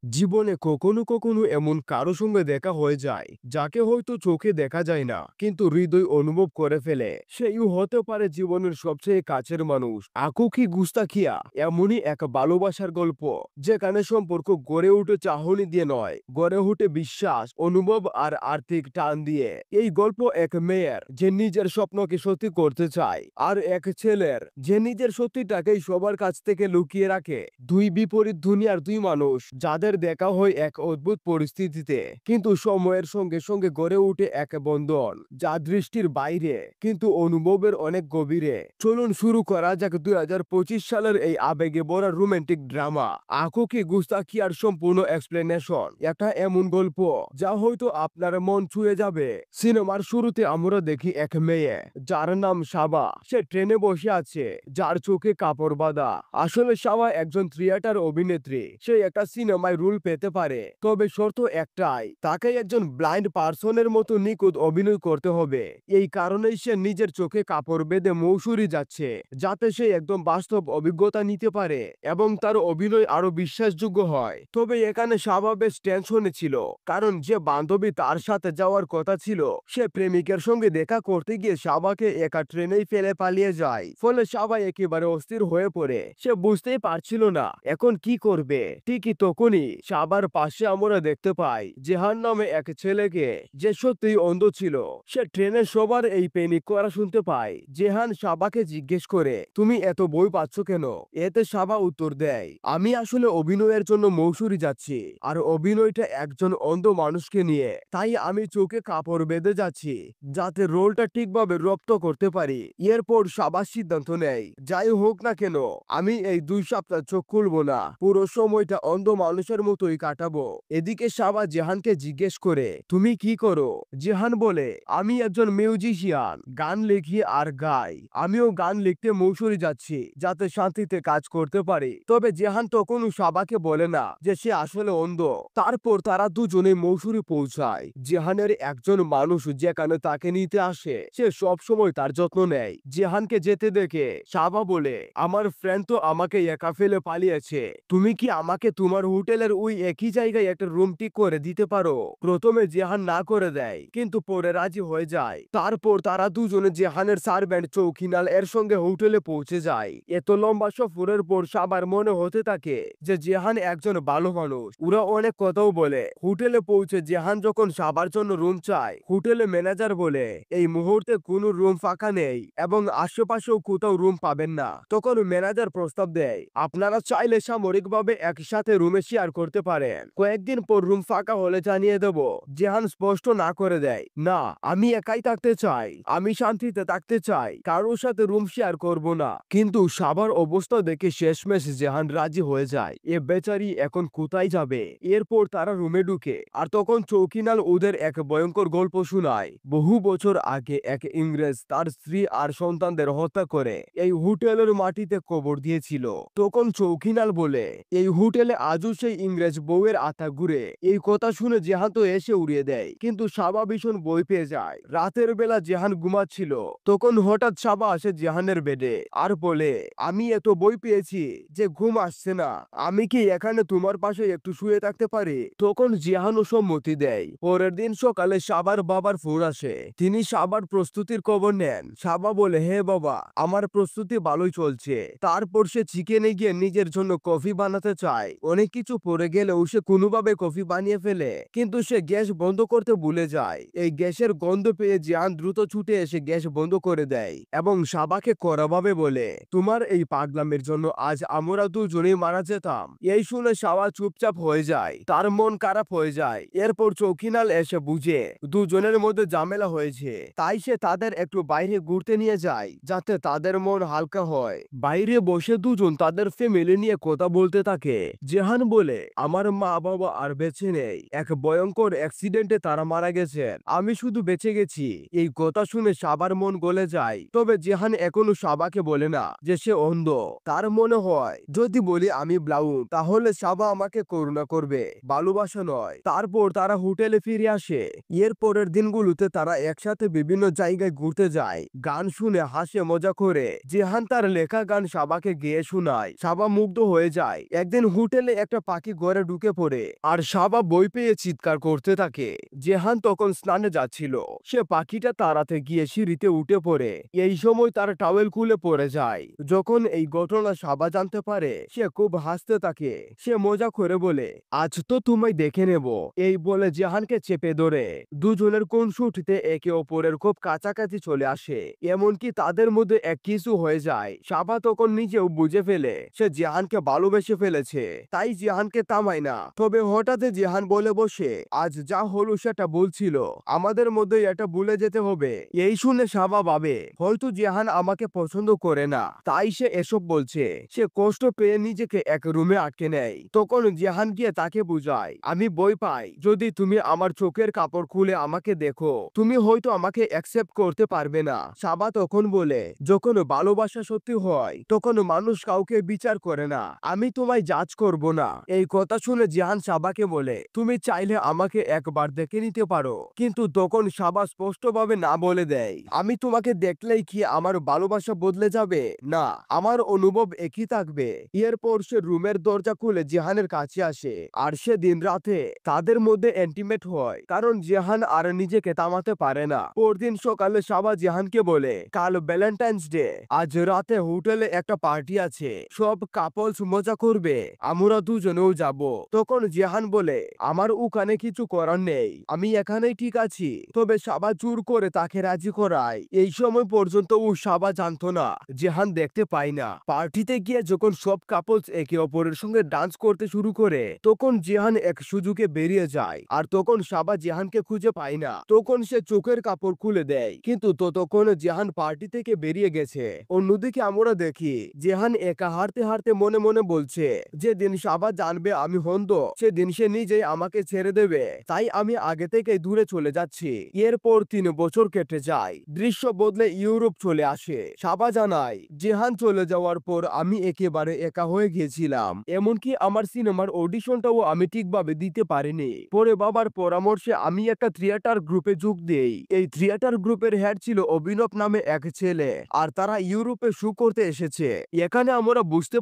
জীবনে কখনো কখনো এমন কারো সঙ্গে দেখা হয়ে যায় যাকে হয়তো চোখে দেখা যায় না কিন্তু হৃদয় অনুভব করে ফেলে। সেই হতে পারে জীবনের সবচেয়ে কাছের মানুষ। আকুকি গুস্তাখিয়া এমনই এক ভালোবাসার গল্প যেখানে সম্পর্ক গড়ে উঠে চাহনি দিয়ে নয়, গড়ে উঠে বিশ্বাস, অনুভব আর আর্থিক টান দিয়ে। এই গল্প এক মেয়ের যে নিজের স্বপ্নকে সত্যি করতে চায় আর এক ছেলের যে নিজের সত্যিটাকেই সবার কাছ থেকে লুকিয়ে রাখে। দুই বিপরীত দুনিয়ার দুই মানুষ যাদের দেখা হয় এক অদ্ভুত পরিস্থিতিতে, কিন্তু সময়ের সঙ্গে সঙ্গে গড়ে উঠে এক বন্ধন যা দৃষ্টির বাইরে কিন্তু অনুভবের অনেক গভীরে। চলুন শুরু করা যাক 2025 সালের এই আবেগে ভরা রোমান্টিক ড্রামা আঁখো কি গুস্তাখিয়ার সম্পূর্ণ এক্সপ্লেনেশন। একটা এমন গল্প যা হয়তো আপনার মন ছুঁয়ে যাবে। সিনেমার শুরুতে আমরা দেখি এক মেয়ে যার নাম সাবা। সে ট্রেনে বসে আছে, যার চোখে কাপড় বাঁধা। আসলে সাবা একজন থিয়েটার অভিনেত্রী। সে একটা সিনেমায় রোল পেতে পারে, তবে শর্ত একটাই, তাকে একজন ব্লাইন্ড পার্সনের মতো নিখুঁত অভিনয় করতে হবে। এই কারণেই সে নিজের চোখে কাপড় বেঁধে মৌসুরি যাচ্ছে, যাতে সে একদম বাস্তব অভিজ্ঞতা নিতে পারে এবং তার অভিনয় আরো বিশ্বাসযোগ্য হয়। তবে এখানে সাবা বেশ টেনশনে ছিল, কারণ যে বান্ধবী তার সাথে যাওয়ার কথা ছিল সে প্রেমিকের সঙ্গে দেখা করতে গিয়ে সাবাকে একা ট্রেনেই ফেলে পালিয়ে যায়। ফলে সাবা একেবারে অস্থির হয়ে পড়ে। সে বুঝতেই পারছিল না এখন কি করবে। ঠিকই তখনই সাবার পাশে আমরা দেখতে পাই জেহান নামে এক ছেলেকে, যে সত্যিই অন্ধ ছিল। সে ট্রেনের সবার এই প্যানিক করা শুনতে পায়। জেহান সাবাকে জিজ্ঞেস করে, তুমি এত বই পাচ্ছ কেন? এতে সাবা উত্তর দেয়, আমি আসলে অভিনয়ের জন্য মৌসুরি যাচ্ছি, আর অভিনয়টা একজন অন্ধ মানুষকে নিয়ে। তাই আমি চোখে কাপড় বেঁধে যাচ্ছি, যাতে রোলটা ঠিকভাবে রপ্ত করতে পারি। এরপর সাবা সিদ্ধান্ত নেয়, যাই হোক না কেন আমি এই 2 সপ্তাহ চোখ খুলবো না, পুরো সময়টা অন্ধ মানুষের মতোই কাটাবো। এদিকে সাবা জেহানকে জিজ্ঞেস করে, তুমি কি করো? জেহান বলে, আমি একজন মিউজিশিয়ান, গান লিখি আর গাই। আমিও গান লিখতে মৌসুরি যাচ্ছি, যাতে শান্তিতে কাজ করতে পারি। তবে জেহান তখনও সাবাকে বলে না যে সে আসলে অন্ধ। তারপর তারা দুজনে মৌসুরি পৌঁছায়। জেহানের একজন মানুষ যেখানে তাকে নিতে আসে সে সব সময় তার যত্ন নেয়। জেহানকে যেতে দেখে সাবা বলে, আমার ফ্রেন্ড তো আমাকে একা ফেলে পালিয়েছে, তুমি কি আমাকে তোমার হোটেলের ওই একই জায়গায় একটা রুম ঠিক করে দিতে পারো? প্রথমে জেহান না করে দেয়, কিন্তু পরে রাজি হয়ে যায়। তারপর তারা দুজনে জেহানের সার্ভেন্ট চৌকিনাল এর সঙ্গে হোটেলে পৌঁছে যায়। এত লম্বা সফরের পর সাবার মনে হতে থাকে যে জেহান একজন ভালো মানুষ। ওরা অনেক কথাও বলে। হোটেলে পৌঁছে জেহান যখন সাবার জন্য রুম চায়, হোটেলে ম্যানেজার বলে এই মুহূর্তে কোনো রুম ফাঁকা নেই এবং আশেপাশেও কোথাও রুম পাবেন না। তখন ম্যানেজার প্রস্তাব দেয়, আপনারা চাইলে সামরিকভাবে একসাথে রুমে শেয়ার করতে পারেন, কয়েকদিন পর রুম ফাঁকা হলে জানিয়ে দেব। জেহান স্পষ্ট না করে দেয়, না, আমি একাই থাকতে চাই, আমি শান্তিতে থাকতে চাই, কারোর সাথে রুম শেয়ার করব না। কিন্তু সাবার অবস্থা দেখে শেষমেশ জেহান রাজি হয়ে যায়। এ বেচারি এখন কোথায় যাবে? এরপর তারা রুমে ঢুকে, আর তখন চৌকিনাল ওদের এক ভয়ঙ্কর গল্প শোনায়। বহু বছর আগে এক ইংরেজ তার স্ত্রী আর সন্তানদের হত্যা করে এই হোটেলের মাটিতে কবর দিয়েছিল। তখন চৌকিনাল বলে, এই হোটেলে আজও সেই ইংরেজ বউয়ের আত্মা ঘুরে। এই কথা শুনে জেহান তো এসে উড়িয়ে দেয়, কিন্তু সাবা ভীষণ ভয় পেয়ে যায়। রাতের বেলা জেহান ঘুমাচ্ছিল, তখন হঠাৎ সাবা আসে জেহানের বেডে আর বলে, আমি এত ভয় পেয়েছি যে ঘুম আসছে না, আমি কি এখানে তোমার পাশে একটু শুয়ে থাকতে পারি? তখন জেহানও সম্মতি দেয়। পরের দিন সকালে সাবার বাবার ফোন আসে। তিনি সাবার প্রস্তুতির খবর নেন। সাবা বলে, হে বাবা, আমার প্রস্তুতি ভালোই চলছে। তারপর সে চিকেনে গিয়ে নিজের জন্য কফি বানাতে চায়। অনেক কিছু পড়ে গেলেও সে কোনোভাবে কফি বানিয়ে ফেলে, কিন্তু সে গ্যাস বন্ধ করতে ভুলে যায়। এই গ্যাসের গন্ধ পেয়ে জিয়ান দ্রুত ছুটে এসে গ্যাস বন্ধ করে দেয় এবং সাবাকে কড়াভাবে বলে, তোমার এই পাগলামের জন্য আজ আমরা দুজনেই মারা যেতাম। এই শুনে সাবা চুপচাপ হয়ে যায়, তার মন খারাপ হয়ে যায়। এরপর চৌকিনাল এসে বুঝে দুজনের মধ্যে ঝামেলা হয়েছে, তাই সে তাদের একটু বাইরে ঘুরতে নিয়ে যায়, যাতে তাদের মন হালকা হয়। বাইরে বসে দুজন তাদের ফ্যামিলি নিয়ে কথা বলতে থাকে। জেহান বলে, আমার মা বাবা আর বেঁচে নেই, এক ভয়ঙ্কর অ্যাক্সিডেন্টে তারা মারা গেছেন, আমি শুধু বেঁচে গেছি। এই কথা শুনে সাবার মন গলে যায়। তবে জেহান এখনো সাবাকে বলে না যে সে অন্ধ। তার মনে হয় যদি বলি আমি ব্লাউন, তাহলে সাবা আমাকে করুণা করবে, ভালোবাসা নয়। তারপর তারা হোটেলে ফিরে আসে। এর পরের দিনগুলোতে তারা একসাথে বিভিন্ন জায়গায় ঘুরতে যায়, গান শুনে হাসে মজা করে। জেহান তার লেখা গান সাবাকে গেয়ে শোনায়। সাবা মুগ্ধ হয়ে যায়। একদিন হোটেলে একটা পাখি নাকি ঘরে ঢুকে পড়ে আর সাবা বই পেয়ে চিৎকার করতে থাকে। জেহান তখন স্নানে যাচ্ছিল, সে পাখিটা তাড়াতে গিয়ে সিঁড়িতে উঠে পড়ে। এই সময় তার টাওয়েল খুলে পড়ে যায়। যখন এই ঘটনা সাবা জানতে পারে সে খুব হাসতে থাকে। সে মজা করে বলে, আজ তো তোমায় দেখে নেব। এই বলে জেহানকে চেপে ধরে দুজনের কোন শুটিতে একে অপরের খুব কাছাকাছি চলে আসে, এমনকি তাদের মধ্যে এক কিছু হয়ে যায়। সাবা তখন নিজেও বুঝে ফেলে সে জেহানকে ভালোবেসে ফেলেছে, তাই জেহানকে থামায় না। তবে হঠাৎ জেহান বলে বসে, আজ যা হলো সেটা বলছিল, আমাদের মধ্যে এটা ভুলে যেতে হবে। এই শুনে সাবা ভাবে হয়তো জেহান আমাকে পছন্দ করে না, তাই সে এসব বলছে। সে কষ্ট পেয়ে নিজেকে এক রুমে আটকে নেয়। তখন জেহান গিয়ে তাকে বুঝায়, আমি ভয় পাই যদি তুমি আমার চোখের কাপড় খুলে আমাকে দেখো, তুমি হয়তো আমাকে অ্যাকসেপ্ট করতে পারবে না। সাবা তখন বলে, যখন ভালোবাসা সত্যি হয় তখন মানুষ কাউকে বিচার করে না, আমি তোমায় জাজ করব না। এই কথা শুনে জেহান সাবাকে বলে, তুমি চাইলে আমাকে একবার দেখে নিতে পারো। কিন্তু তখন সাবা স্পষ্টভাবে না বলে দেয়, আমি তোমাকে দেখলেই কি আমার ভালোবাসা বদলে যাবে? না, আমার অনুভব একই থাকবে। এরপর সে রুমের দরজা খুলে জেহানের কাছে আসে আর সে দিন রাতে তাদের মধ্যে ইন্টিমেট হয়, কারণ জেহান আর নিজেকে থামাতে পারে না। পরদিন সকালে সাবা জেহানকে বলে, কাল ভ্যালেন্টাইন্স ডে, আজ রাতে হোটেলে একটা পার্টি আছে, সব কাপলস মজা করবে, আমরা দুজনেও যাব। তখন জেহান বলে, আমার ওখানে কিছু করার নেই, আমি এখানেই ঠিক আছি। তবে সাবা জোর করে তাকে রাজি করায়। এই সময় পর্যন্ত ও সাবা জানতো না জেহান দেখতে পায় না। পার্টিতে গিয়ে যখন সব কাপলস একে অপরের সঙ্গে ডান্স করতে শুরু করে তখন জেহান এক সুযোগে বেরিয়ে যায়। আর তখন সাবা জেহানকে খুঁজে পায় না। তখন সে চোখের কাপড় খুলে দেয়, কিন্তু ততক্ষণে জেহান পার্টি থেকে বেরিয়ে গেছে। অন্যদিকে আমরা দেখি জেহান একা হাঁটতে হাঁটতে মনে মনে বলছে, যেদিন সাবা জানবে আমি হন্দ সেদিন সে নিজেই আমাকে ছেড়ে দেবে, তাই আমি আগে থেকে দূরে চলে যাচ্ছি। এরপর 3 বছর কেটে যায়, দৃশ্য বদলে ইউরোপ চলে আসে। সাবা জানায়, জেহান চলে যাওয়ার পর আমি একেবারে একা হয়ে গিয়েছিলাম, এমনকি আমার সিনেমার অডিশনটাও আমি ঠিকভাবে দিতে পারিনি। পরে বাবার পরামর্শে আমি একটা থিয়েটার গ্রুপে যোগ দেই। এই থিয়েটার গ্রুপের হেড ছিল অভিনব নামে এক ছেলে, আর তারা ইউরোপে শো করতে এসেছে। এখানে আমরা বুঝতে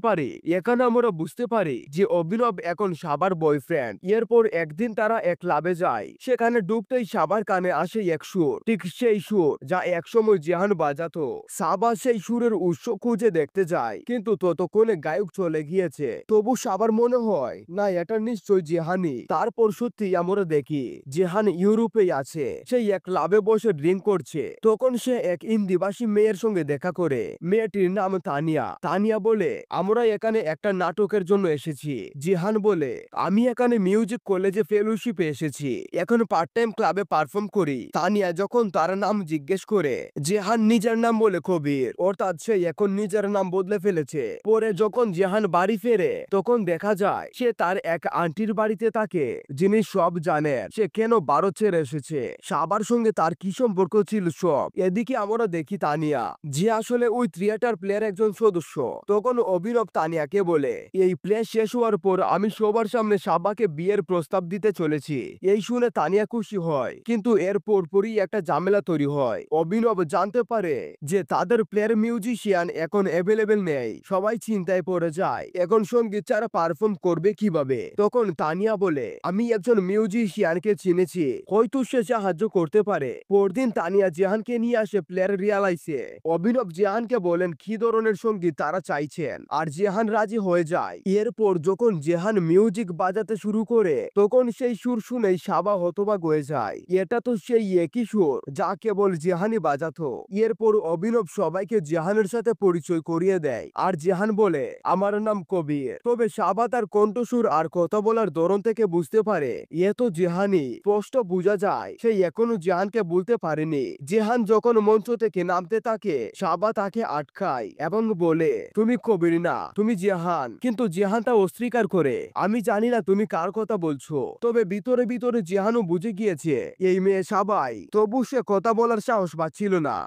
পারি যে অভিনব এখন সাবার বয়ফ্রেন্ড। এরপর একদিন তারা এক ক্লাবে যায়, সেখানে ঢুকতেই সাবার কানে আসে এক সুর, ঠিক সেই সুর যা একসময় জেহান বাজাতো। সাবা সেই সুরের উৎস খুঁজে দেখতে যায়, কিন্তু ততক্ষণে গায়ক চলে গিয়েছে। তবু সাবার মনে হয় না, এটা নিশ্চয় জেহানি। তারপর সত্যি আমরা দেখি জেহান ইউরোপেই আছে, সেই এক ক্লাবে বসে ড্রিঙ্ক করছে। তখন সে এক ইন্দিবাসী মেয়ের সঙ্গে দেখা করে। মেয়েটির নাম তানিয়া। তানিয়া বলে, আমরা এখানে একটা নাটকের জন্য এসেছি। জেহান বলে, আমি এখানে মিউজিক কলেজে ফেলোশিপে এসেছি, এখন পার্ট টাইম ক্লাবে পারফর্ম করি। তানিয়া যখন তার নাম জিজ্ঞেস করে, জেহান নিজের নাম বলে কবির, অর্থাৎ সে এখন নিজের নাম বদলে ফেলেছে। পরে যখন জেহান বাড়ি ফেরে তখন দেখা যায় সে তার এক আন্টির বাড়িতে থাকে, যিনি সব জানেন সে কেন ভারত ছেড়ে এসেছে, সাবার সঙ্গে তার কি সম্পর্ক ছিল সব। এদিকে আমরা দেখি তানিয়া, যে আসলে ওই থিয়েটার প্লেয়ার একজন সদস্য। তখন অভিনব তানিয়াকে বলে, এই প্লে শেষ হওয়ার পর আমি সবার সামনে সাবাকে বিয়ের প্রস্তাব দিতে চলেছি। এই শুনে তানিয়া খুশি হয়, কিন্তু এর পরপরই একটা ঝামেলা তৈরি হয়। অভিনব জানতে পারে যে তাদের প্লেয়ার মিউজিশিয়ান এখন অ্যাভেলেবেল নেই। সবাই চিন্তায় পড়ে যায়, এখন সঙ্গীত ছাড়া পারফর্ম করবে কিভাবে। তখন তানিয়া বলে, আমি একজন মিউজিশিয়ানকে চিনেছি, হয়তো সে সাহায্য করতে পারে। পরদিন তানিয়া জেহানকে নিয়ে আসে প্লেয়ার রিয়ালাইসে। অভিনব জেহানকে বলেন কি ধরনের সঙ্গীত তারা চাইছেন, আর জেহান রাজি হয়ে যায়। এরপর যখন জেহান মিউজিক বাজাতে শুরু করে তখন সেই সুর শুনেই সাবা হতবাক হয়ে যায়। এটা তো সেই একই সুর যা কেবল জেহানই বাজাতো। এরপর অভিনব সবাইকে জেহানের সাথে পরিচয় করিয়ে দেয়, আর জেহান বলে, আমার নাম কবির। তবে সাবা তার কণ্ঠসুর আর কথা বলার ধরন থেকে বুঝতে পারে এ তো জেহানি। স্পষ্ট বোঝা যায় সে এখনো জেহানকে বলতে পারেনি। জেহান যখন মঞ্চ থেকে নামতে থাকে সাবা তাকে আটকায় এবং বলে, তুমি কবির না, তুমি জেহান। কিন্তু জেহান তা অস্বীকার করে, আমি জানি না তুমি কার কথা বলছো। তবে ভিতরে ভিতরে জেহানও বুঝে গিয়েছে এই মেয়ে সাবাই, তবু সে কথা বলার সাহস পাচ্ছিল না।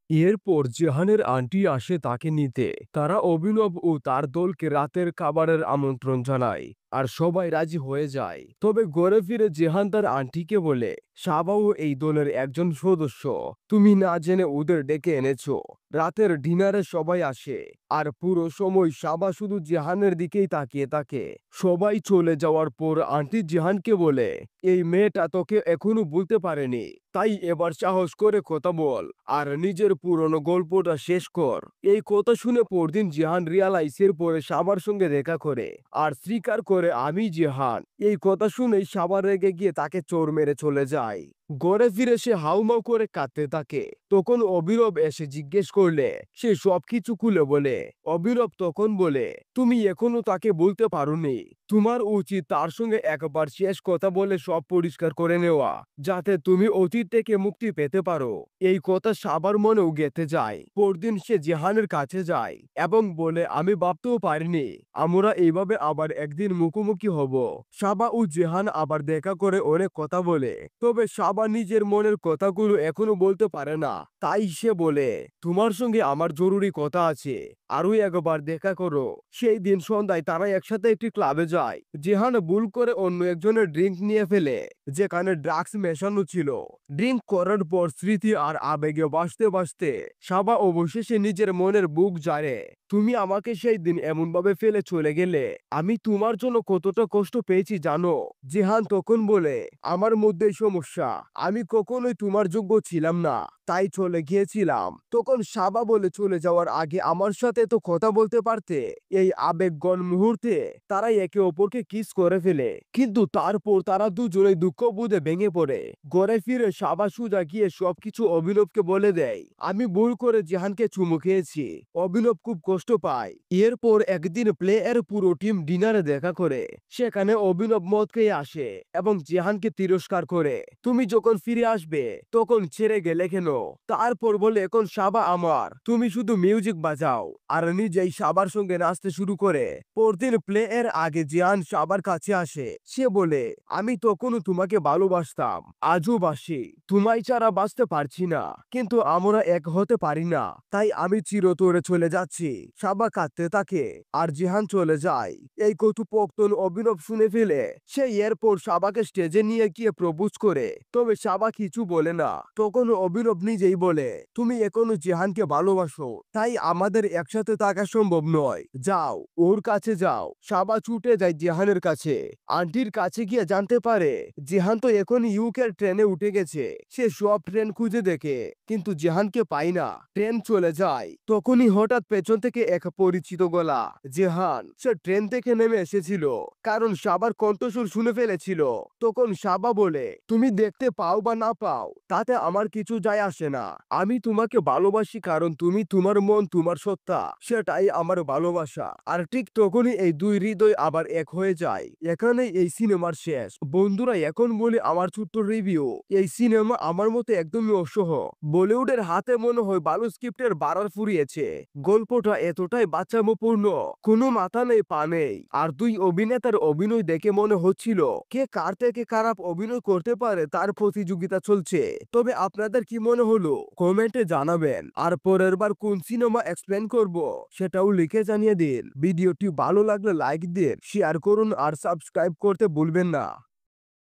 এরপর জেহানের আন্টি আসে তাকে নিতে। তারা অভিনব ও তার দলকে রাতের খাবারের আমন্ত্রণ জানায়। আর সবাই রাজি হয়ে যায়। তবে ঘরে ফিরে জেহান তার আন্টিকে বলে, সাবাও এই দলের একজন সদস্য। তুমি না জেনে ওদের ডেকে এনেছো। রাতের ডিনারে সবাই আসে, আর পুরো সময় সাবা শুধু জেহানের দিকেই তাকিয়ে থাকে। সবাই চলে যাওয়ার পর আন্টি জেহানকে বলে, এই মেয়েটা তোকে এখনো বলতে পারেনি, তাই এবার সাহস করে কথা বল আর নিজের পুরনো গল্পটা শেষ কর। এই কথা শুনে পরদিন জেহান রিয়ালাইজের পরে সাবার সঙ্গে দেখা করে আর স্বীকার করে, আমি জেহান। এই কথা শুনেই সাবা রেগে গিয়ে তাকে চোর মেরে চলে যায়। ঘরে ফিরে সে হাউমাউ করে কাঁদতে থাকে। তখন অবিরব এসে জিজ্ঞেস করলে সে সবকিছু খুলে বলে। অবিরব তখন বলে, তুমি এখনো তাকে বলতে পারোনি। তোমার উচিত তার সঙ্গে একবার শেষ কথা বলে সব পরিষ্কার করে নেওয়া, যাতে তুমি অতীত থেকে মুক্তি পেতে পারো। এই কথা সাবার মনেও গেঁথে যায়। পরদিন সে জেহানের কাছে যায় এবং বলে, আমি ভাবতেও পারিনি আমরা এইভাবে আবার একদিন মুখোমুখি হব। সাবা ও জেহান আবার দেখা করে অনেক কথা বলে, তবে সাবা নিজের মনের কথাগুলো এখনো বলতে পারে না। তাই সে বলে, তোমার সঙ্গে আমার জরুরি কথা আছে, আরো একবার দেখা করো। সেই দিন সন্ধ্যায় তারা একসাথে একটি ক্লাবে যায়। জেহান ভুল করে অন্য একজনের ড্রিঙ্ক নিয়ে ফেলে, যেখানে ড্রাগস মেশানো ছিল। ড্রিঙ্ক করার পর স্মৃতি আর আবেগে বাঁচতে বাঁচতে সাবা অবশেষে নিজের মনের বুক জারে। তুমি আমাকে সেই দিন এমন ভাবে ফেলে চলে গেলে, আমি তোমার জন্য কতটা কষ্ট পেয়েছি জানো। জেহান তখন বলে, আমার মধ্যেই সমস্যা, আমি কখনোই তোমার যোগ্য ছিলাম না, তাই চলে গিয়েছিলাম। তখন সাবা বলে, চলে যাওয়ার আগে আমার সাথে তো কথা বলতে পারতে। এই আবেগঘন মুহূর্তে তারা একে অপরকে কিস করে ফেলে, কিন্তু তারপর তারা দুজনেই দুঃখ বোধে ভেঙে পড়ে। ঘরে ফিরে সাবা সুজা গিয়ে সবকিছু অভিনবকে বলে দেয়, আমি ভুল করে জেহানকে চুমু খেয়েছি। অভিনব খুব কষ্ট পায়। এরপর একদিন প্লে এর পুরো টিম ডিনারে দেখা করে। সেখানে অভিনব মদ খেয়ে আসে এবং জেহানকে তিরস্কার করে, তুমি যখন ফিরে আসবে তখন ছেড়ে গেলে কেন। তারপর বলে, এখন সাবা আমার, তুমি শুধু মিউজিক বাজাও। আর নিজেই সাবার সঙ্গে নাচতে শুরু করে। পরদিন প্লে এর আগে জিয়ান সাবার কাছে আসে। সে বলে, আমি তখনও তোমাকে ভালোবাসতাম, আজও বাসি। তোমায় ছাড়া বাঁচতে পারছি না, কিন্তু আমরা এক হতে পারি না, তাই আমি চিরতরে চলে যাচ্ছি। সাবা কাঁদতে থাকে আর জিহান চলে যায়। এই কটুপোক্তন অভিনব শুনে ফেলে সে এরপর সাবাকে স্টেজে নিয়ে গিয়ে প্রপোজ করে, তবে সাবা কিছু বলে না। তখন অভিনব নিজেই বলে, তুমি এখনো জিহানকে ভালোবাসো, তাই আমাদের একসাথে থাকা সম্ভব নয়, যাও ওর কাছে যাও। সাবা ছুটে যায় জিহানের কাছে। আন্টির কাছে গিয়ে জানতে পারে জিহান তো এখন ইউকের ট্রেনে উঠে গেছে। সে সব ট্রেন খুঁজে দেখে, কিন্তু জিহানকে পায় না। ট্রেন চলে যায়। তখনই হঠাৎ পেছন থেকে এক পরিচিত গলা। জেহান। সে ট্রেন থেকে নেমে এসেছিল, কারণ সাবার কণ্ঠস্বর শুনে ফেলেছিল। তখন সাবা বলে, তুমি দেখতে পাও বা না পাও তাতে আমার কিছু যায় আসে না। আমি তোমাকে ভালোবাসি কারণ তুমি, তোমার মন, তোমার সত্তা, সেটাই আমার ভালোবাসা। আর ঠিক তখনই এই দুই হৃদয় আবার এক হয়ে যায়। এখানেই এই সিনেমার শেষ। বন্ধুরা, এখন বলি আমার ছোট্ট রিভিউ। এই সিনেমা আমার মতে একদমই অসহ। বলিউডের হাতে মনে হয় ভালো স্ক্রিপ্টের বাড়ার ফুরিয়েছে। গল্পটা এতটাই বাচ্চামোপূর্ণ, কোনো মাথা নেই পা নেই। আর দুই অভিনেতার অভিনয় দেখে মনে হচ্ছিল কে কার থেকে খারাপ অভিনয় করতে পারে তার প্রতিযোগিতা চলছে। তবে আপনাদের কি মনে হলো কমেন্টে জানাবেন। আর পরের বার কোন সিনেমা এক্সপ্লেন করব সেটাও লিখে জানিয়ে দিন। ভিডিওটি ভালো লাগলে লাইক দিন, শেয়ার করুন আর সাবস্ক্রাইব করতে ভুলবেন না।